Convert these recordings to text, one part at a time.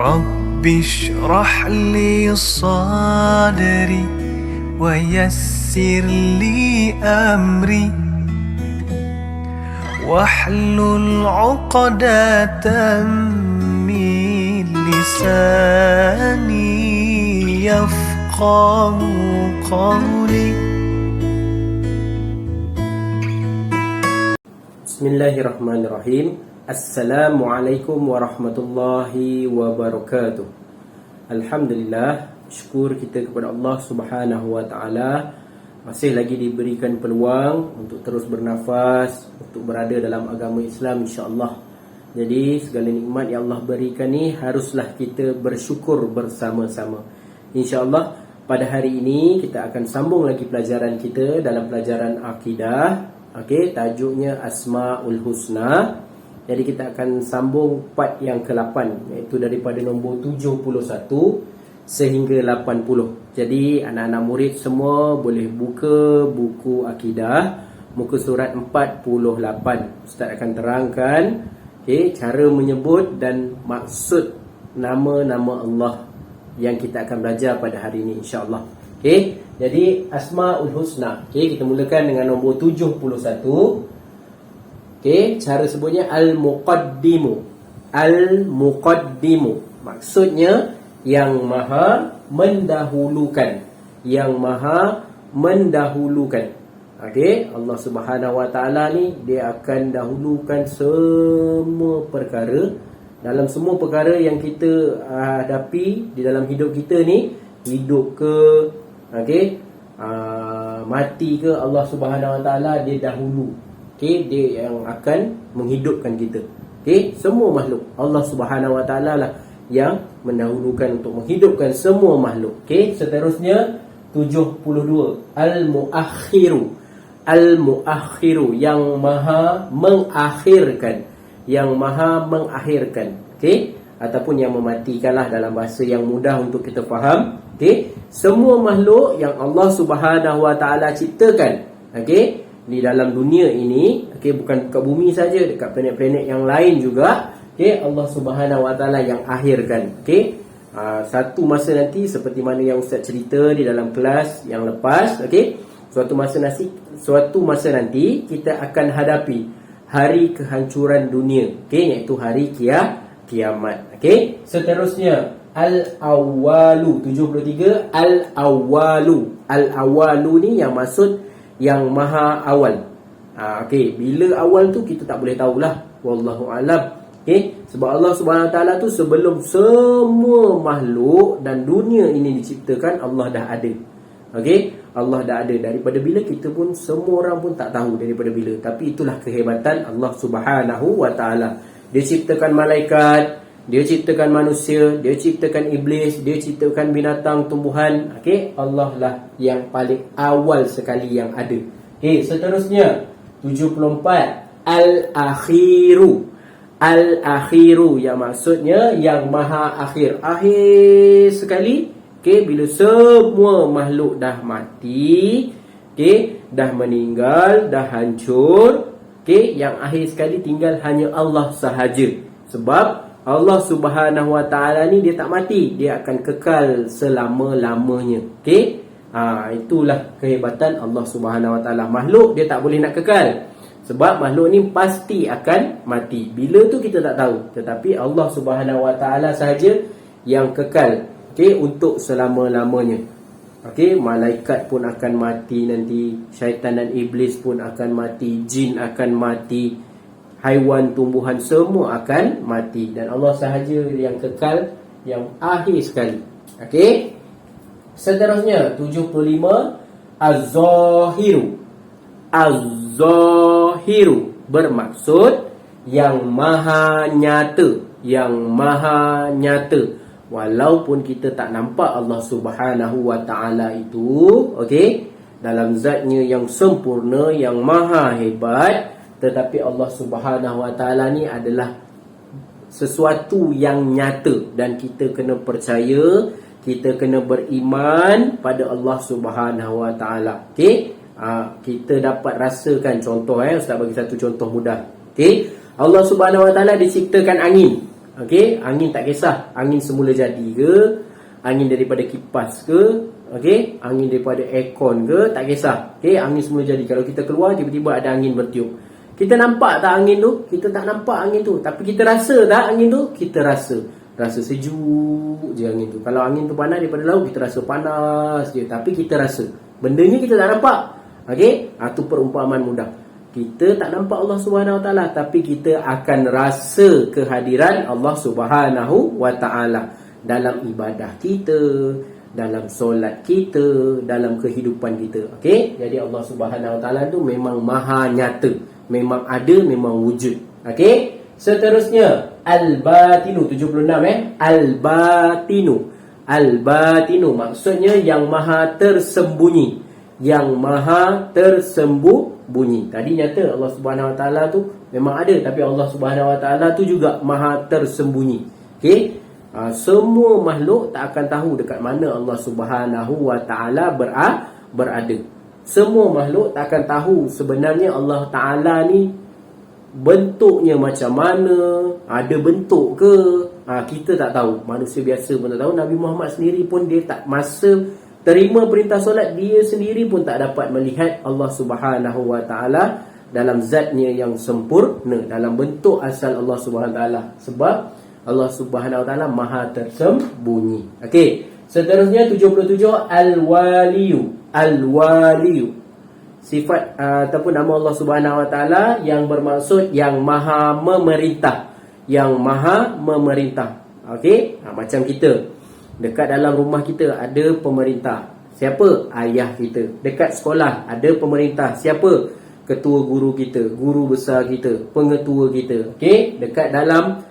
رب اشرح لي صدري ويسر لي أمري واحلل عقدة من لساني يفقه قولي. Bismillahirrahmanirrahim. Assalamualaikum warahmatullahi wabarakatuh. Alhamdulillah, syukur kita kepada Allah Subhanahu wa taala masih lagi diberikan peluang untuk terus bernafas, untuk berada dalam agama Islam, insya-Allah. Jadi segala nikmat yang Allah berikan ni haruslah kita bersyukur bersama-sama. Insya-Allah pada hari ini kita akan sambung lagi pelajaran kita dalam pelajaran akidah. Okey, tajuknya Asmaul Husna. Jadi kita akan sambung part yang ke-8, iaitu daripada nombor 71 sehingga 80. Jadi anak-anak murid semua boleh buka buku akidah, muka surat 48. Ustaz akan terangkan cara menyebut dan maksud nama-nama Allah yang kita akan belajar pada hari ini, insya-Allah. Jadi Asmaul Husna. Kita mulakan dengan nombor 71. Cara sebutnya Al-Muqaddimu. Al-Muqaddimu maksudnya yang maha mendahulukan. Yang maha mendahulukan. Allah Subhanahu wa taala ni dia akan dahulukan semua perkara. Dalam semua perkara yang kita hadapi di dalam hidup kita ni, hidup ke mati ke, Allah Subhanahu wa taala dia dahulu. Dia yang akan menghidupkan kita. Semua makhluk Allah Subhanahu wa taala lah yang mendahulukan untuk menghidupkan semua makhluk. Seterusnya 72 Al-Muakhiru. Al-Muakhiru yang maha mengakhirkan. Yang maha mengakhirkan. Ataupun yang mematikanlah dalam bahasa yang mudah untuk kita faham. Semua makhluk yang Allah Subhanahu wa taala ciptakan di dalam dunia ini, bukan dekat bumi saja, dekat planet-planet yang lain juga, Allah Subhanahu wa taala yang akhirkan. Satu masa nanti, seperti mana yang Ustaz cerita di dalam kelas yang lepas, suatu masa nanti kita akan hadapi hari kehancuran dunia, iaitu hari kiamat. Seterusnya Al-Awwalu 73 Al-Awwalu. Al-Awwalu ni yang maksud yang maha awal. Bila awal tu kita tak boleh tahulah, wallahu alam. Sebab Allah Subhanahu wa taala tu sebelum semua makhluk dan dunia ini diciptakan, Allah dah ada. Allah dah ada daripada bila, kita pun semua orang pun tak tahu daripada bila. Tapi itulah kehebatan Allah Subhanahu wa taala. Dia ciptakan malaikat, dia ciptakan manusia, dia ciptakan iblis, dia ciptakan binatang, tumbuhan. Allah lah yang paling awal sekali yang ada. Seterusnya 74 Al-Akhiru. Al-Akhiru yang maksudnya yang maha akhir. Akhir sekali, bila semua makhluk dah mati, dah meninggal, dah hancur, yang akhir sekali tinggal hanya Allah sahaja. Sebab Allah Subhanahu wa taala ni dia tak mati, dia akan kekal selama-lamanya. Itulah kehebatan Allah Subhanahu wa taala. Makhluk dia tak boleh nak kekal, sebab makhluk ni pasti akan mati. Bila tu kita tak tahu, tetapi Allah Subhanahu wa taala sahaja yang kekal untuk selama-lamanya. Malaikat pun akan mati nanti, syaitan dan iblis pun akan mati, jin akan mati, haiwan, tumbuhan semua akan mati, dan Allah sahaja yang kekal, yang akhir sekali. Seterusnya 75 Az-Zahiru. Az-Zahiru bermaksud yang maha nyata. Yang maha nyata. Walaupun kita tak nampak Allah Subhanahu wa taala itu, dalam zatnya yang sempurna, yang maha hebat, tetapi Allah Subhanahu wa taala ni adalah sesuatu yang nyata, dan kita kena percaya, kita kena beriman pada Allah Subhanahu wa taala. Kita dapat rasakan contoh, Ustaz bagi satu contoh mudah. Allah Subhanahu wa taala diciptakan angin. Okey, angin tak kisah, angin semula jadi ke, angin daripada kipas ke, okey, angin daripada aircon ke, tak kisah. Okey, angin semula jadi. Kalau kita keluar tiba-tiba ada angin bertiup. Kita nampak tak angin tu? Kita tak nampak angin tu, tapi kita rasa tak angin tu? Kita rasa. Rasa sejuk je angin tu. Kalau angin tu panas daripada laut, kita rasa panas je, tapi kita rasa. Benda ni kita tak nampak. Okey, tu perumpamaan mudah. Kita tak nampak Allah Subhanahu Wa Taala, tapi kita akan rasa kehadiran Allah Subhanahu Wa Taala dalam ibadah kita, dalam solat kita, dalam kehidupan kita. Okey, jadi Allah Subhanahu Wa Taala tu memang maha nyata, memang ada, memang wujud. Okey, seterusnya al-batinu 76 al-batinu. Al-batinu maksudnya yang maha tersembunyi, yang maha tersembunyi. Tadi nyata Allah Subhanahu Wa Taala tu memang ada, tapi Allah Subhanahu Wa Taala tu juga maha tersembunyi. Okey, semua makhluk tak akan tahu dekat mana Allah Subhanahu Wa Taala berada. Semua makhluk tak akan tahu sebenarnya Allah Taala ni bentuknya macam mana, ada bentuk ke, kita tak tahu. Manusia biasa pun tak tahu. Nabi Muhammad sendiri pun dia tak, masa terima perintah solat, dia sendiri pun tak dapat melihat Allah Subhanahu Wa Taala dalam zatnya yang sempurna, dalam bentuk asal Allah Subhanahu Wa Taala, sebab Allah Subhanahu Wa Taala maha tersembunyi. Okey, seterusnya 77 al-waliyu. Al-waliyu sifat ataupun nama Allah Subhanahu Wa Taala yang bermaksud yang maha memerintah, yang maha memerintah. Okey, macam kita dekat dalam rumah kita ada pemerintah. Siapa? Ayah kita. Dekat sekolah ada pemerintah. Siapa? Ketua guru kita, guru besar kita, pengetua kita. Okey, dekat dalam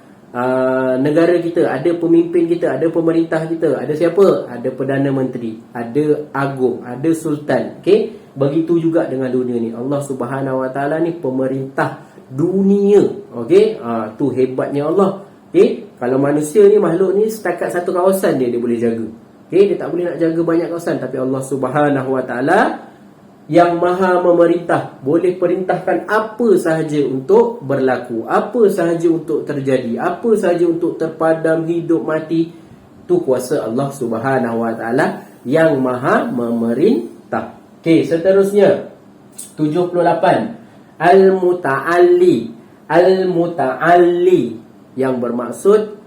negara kita ada pemimpin kita, ada pemerintah kita. Ada siapa? Ada Perdana Menteri, ada Agung, ada Sultan. Okey, begitu juga dengan dunia ni. Allah Subhanahu Wa Taala ni pemerintah dunia. Okey, tu hebatnya Allah. Okey, kalau manusia ni, makhluk ni setakat satu kawasan dia boleh jaga. Okey, dia tak boleh nak jaga banyak kawasan, tapi Allah Subhanahu Wa Taala yang maha memerintah, boleh perintahkan apa sahaja untuk berlaku, apa sahaja untuk terjadi, apa sahaja untuk terpadam, hidup, mati. Tu kuasa Allah Subhanahu Wa Taala yang maha memerintah. Okey, seterusnya 78 al-muta'alli. Al-muta'alli yang bermaksud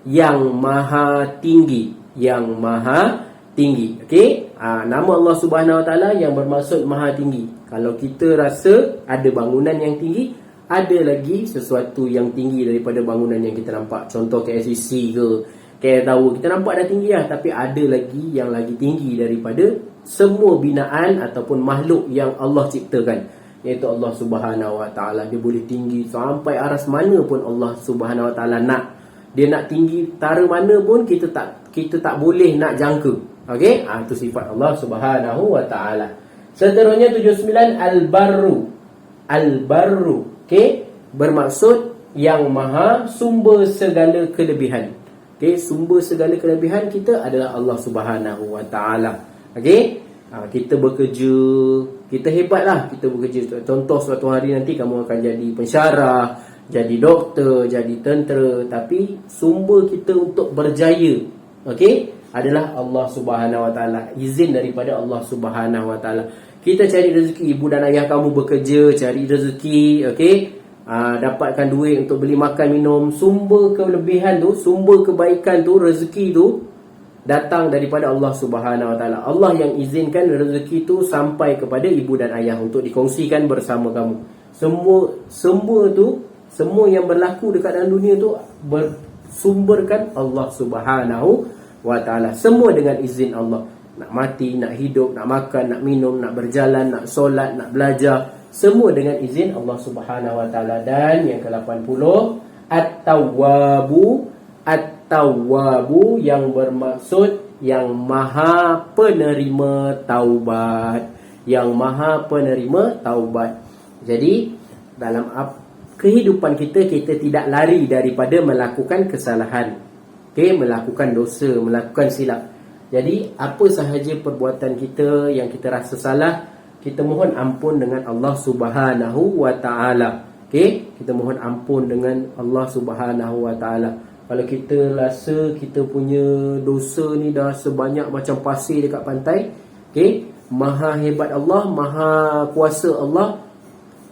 yang maha tinggi, yang maha tinggi. Okey, nama Allah Subhanahu Wa Taala yang bermaksud maha tinggi. Kalau kita rasa ada bangunan yang tinggi, ada lagi sesuatu yang tinggi daripada bangunan yang kita nampak. Contoh KLCC ke KL Tower, kita nampak dah tinggi lah, tapi ada lagi yang lagi tinggi daripada semua binaan ataupun makhluk yang Allah ciptakan, iaitu Allah Subhanahu Wa Taala. Dia boleh tinggi sampai aras mana pun Allah Subhanahu Wa Taala nak. Dia nak tinggi tara mana pun kita tak boleh nak jangka. Okey, itu sifat Allah Subhanahu Wa Taala. Seterusnya 79 al-barru. Al-barru, okey, bermaksud yang maha sumber segala kelebihan. Okey, sumber segala kelebihan kita adalah Allah Subhanahu Wa Taala. Okey, kita bekerja, kita hebatlah, kita bekerja. Contoh suatu hari nanti kamu akan jadi pensyarah, jadi doktor, jadi tentera, tapi sumber kita untuk berjaya, okey, adalah Allah Subhanahu Wa Taala. Izin daripada Allah Subhanahu Wa Taala. Kita cari rezeki, ibu dan ayah kamu bekerja, cari rezeki, okey, dapatkan duit untuk beli makan minum. Sumber kelebihan tu, sumber kebaikan tu, rezeki tu datang daripada Allah Subhanahu Wa Taala. Allah yang izinkan rezeki tu sampai kepada ibu dan ayah untuk dikongsikan bersama kamu. Semua tu, semua yang berlaku dekat dalam dunia tu bersumberkan Allah Subhanahu Wa Taala. Semua dengan izin Allah. Nak mati, nak hidup, nak makan, nak minum, nak berjalan, nak solat, nak belajar, semua dengan izin Allah Subhanahu Wa Taala. Dan yang ke-80 at-tawwabu. At-tawwabu yang bermaksud yang maha penerima taubat, yang maha penerima taubat. Jadi dalam kehidupan kita, kita tidak lari daripada melakukan kesalahan, okey, melakukan dosa, melakukan silap. Jadi apa sahaja perbuatan kita yang kita rasa salah, kita mohon ampun dengan Allah Subhanahu Wa Taala. Okey, kita mohon ampun dengan Allah Subhanahu Wa Taala. Kalau kita rasa kita punya dosa ni dah sebanyak macam pasir dekat pantai, okey, maha hebat Allah, maha kuasa Allah.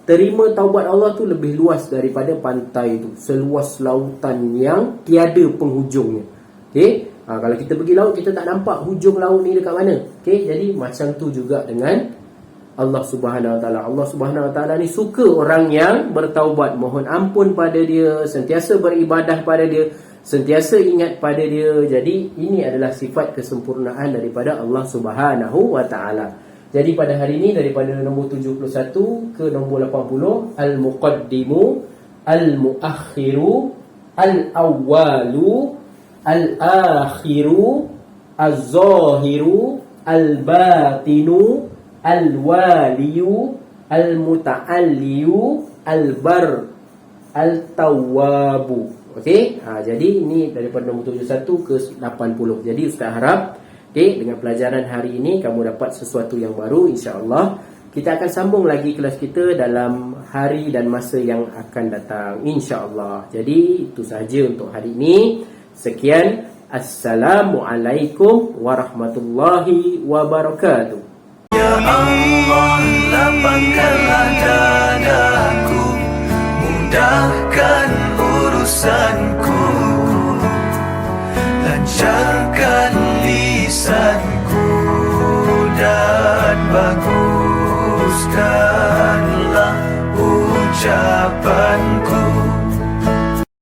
Terima taubat Allah tu lebih luas daripada pantai tu, seluas lautan yang tiada penghujungnya. Okey, kalau kita pergi laut, kita tak nampak hujung laut ni dekat mana. Okey, jadi macam tu juga dengan Allah Subhanahu Wa Taala. Allah Subhanahu Wa Taala ni suka orang yang bertaubat, mohon ampun pada dia, sentiasa beribadah pada dia, sentiasa ingat pada dia. Jadi ini adalah sifat kesempurnaan daripada Allah Subhanahu Wa Taala. Jadi pada hari ini daripada nombor 71 ke nombor 80, Al-Muqaddimu, Al-Muakhiru, Al-Awwalu, Al-Akhiru, Az-Zahiru, Al-Batinu, Al-Waliyu, Al-Muta'alliyu, Al-Bar, Al-Tawwabu. Okey, jadi ini daripada nombor 71 ke 80. Jadi Ustaz harap dengan pelajaran hari ini kamu dapat sesuatu yang baru, insya-Allah. Kita akan sambung lagi kelas kita dalam hari dan masa yang akan datang, insya-Allah. Jadi itu sahaja untuk hari ini. Sekian, Assalamualaikum warahmatullahi wabarakatuh. Ya Allah, lapangkanlah dadaku, mudahkan urusanku, lancarkan lisanku, dan baguskanlah ucapan.